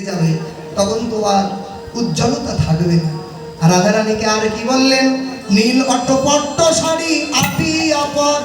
যাবে, তখন তো আর উজ্জ্বলতা থাকবে না। রাধারানীকে আর কি বললেন? নীল অট্টপট্ট শাড়ি আটিয়া পর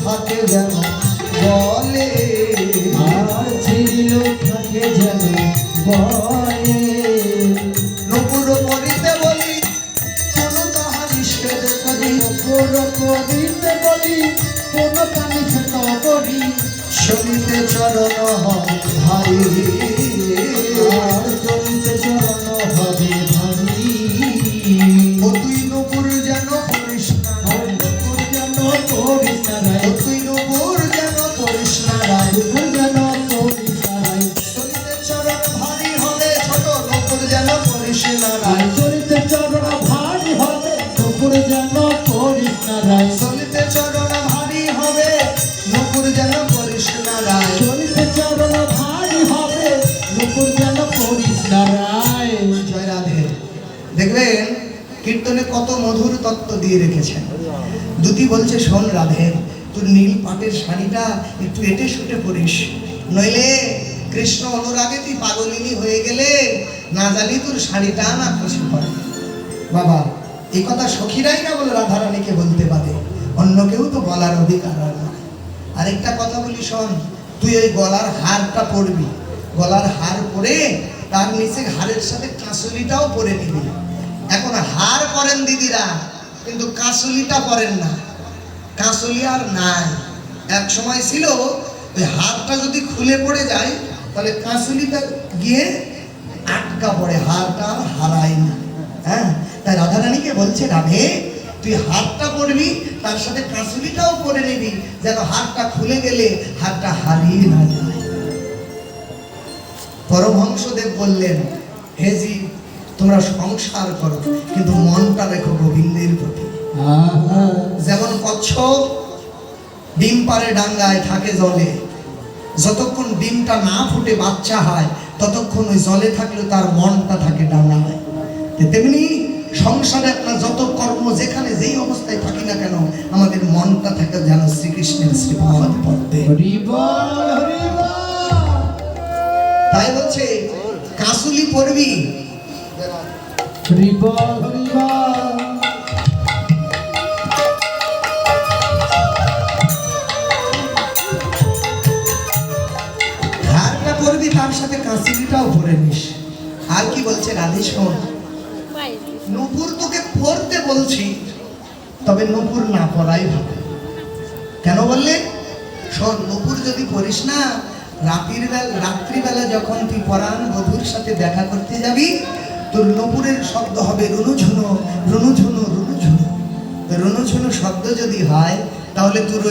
থাকে যেন বলে, আর ছিড়িলেও থাকে যেন বলে। নূপুর পরিতে বলি কোনো তাহা নিষেধ করি, নূপুর পরিতে বলি কোনো তা নিষেধ করি, শরীরে চরণ ভারী আর চলিতে চরণ হবে ভারী। ও তুই নূপুর যেন করিস না, নূপুর যেন করিস না রায়, তুই নূপুর যেন করিস না রায়, নূপুর যেন করিস না রায়। চলিতে চরণ ভারী হবে ছোট, নূপুর যেন করিস না রায়, চলিতে চরণ ভারী হবে, নূপুর যেন করিস না রায়, চলিতে চরণ ভারী হবে, নূপুর যেন করিস না রায়, চলিতে চরণ ভারী হবে, নূপুর যেন করিস না রায়। জয় রাধে। দেখবেন কীর্তনে কত মধুর তত্ত্ব দিয়ে রেখেছেন। দুতি বলছে, শোন রাধে, তোর নীল পাটের শাড়িটা একটু এটে শুটে পরিস, নইলে কৃষ্ণ অনুরাগে তুই পাগলিনী হয়ে গেলে না জানি তোর শাড়িটা না খসে পড়ে। বাবা, এই কথা সখীরাই না বলে রাধারানীকে বলতে পারে, অন্য কেউ তো বলার অধিকার আর না। আরেকটা কথা বলি শোন, তুই ওই গলার হারটা পরবি, গলার হার পরে তার নিচে হারের সাথে কাঁসুলিটাও পরে নিবি। এখন হার পরেন দিদিরা, কিন্তু কাঁসুলিটা পরেন না। কাঁসুলি আর নাই, এক সময় ছিল ওই হারটা যদি খুলে পড়ে যায় তাহলে কাঁসুলিটা গিয়ে আটকা পড়ে, হারটা আর হারায় না। হ্যাঁ, তাই রাধারানীকে বলছে, রাধে তুই হারটা পরবি, তার সাথে কাঁসুলিটাও পরে নিবি, যেন হারটা খুলে গেলে হারটা হারিয়ে না যায়। পরমহংসদেব বললেন, হে জি, তোমরা সংসার করো কিন্তু মনটা রেখো গোবিন্দের প্রতি। যেমন কচ্ছপ ডিম পারে ডাঙ্গায় থাকে জলে, যতক্ষণ ডিমটা না ফুটে বাচ্চা হয় ততক্ষণ ওই জলে থাকলে তার মনটা থাকে ডাঙ্গায়। তেমনি সংসারে আপনার যত কর্ম যেখানে যেই অবস্থায় থাকি না কেন, আমাদের মনটা থাকে যেন শ্রীকৃষ্ণের শ্রীপাদ পদ্মে। তাই বলছে কাঁসুলি পরবি। হারটা পরবি, তার সাথে কাঁসুলিটাও পরে নিস। আর কি বলছে রাধে, শোন, নূপুর তোকে পরতে বলছি, তবে নূপুর না পরাই ভালো। কেন বললে? শোন, নূপুর যদি পরিস না, রাত্রিবেলা যখন তুই পরাণ বধূর সাথে দেখা করতে যাবি, তোর নূপুরের শব্দ হবে রুনুঝুনো রুনুঝুনো রুনুঝুনো। রুনুঝুনো শব্দ যদি হয় তাহলে তোর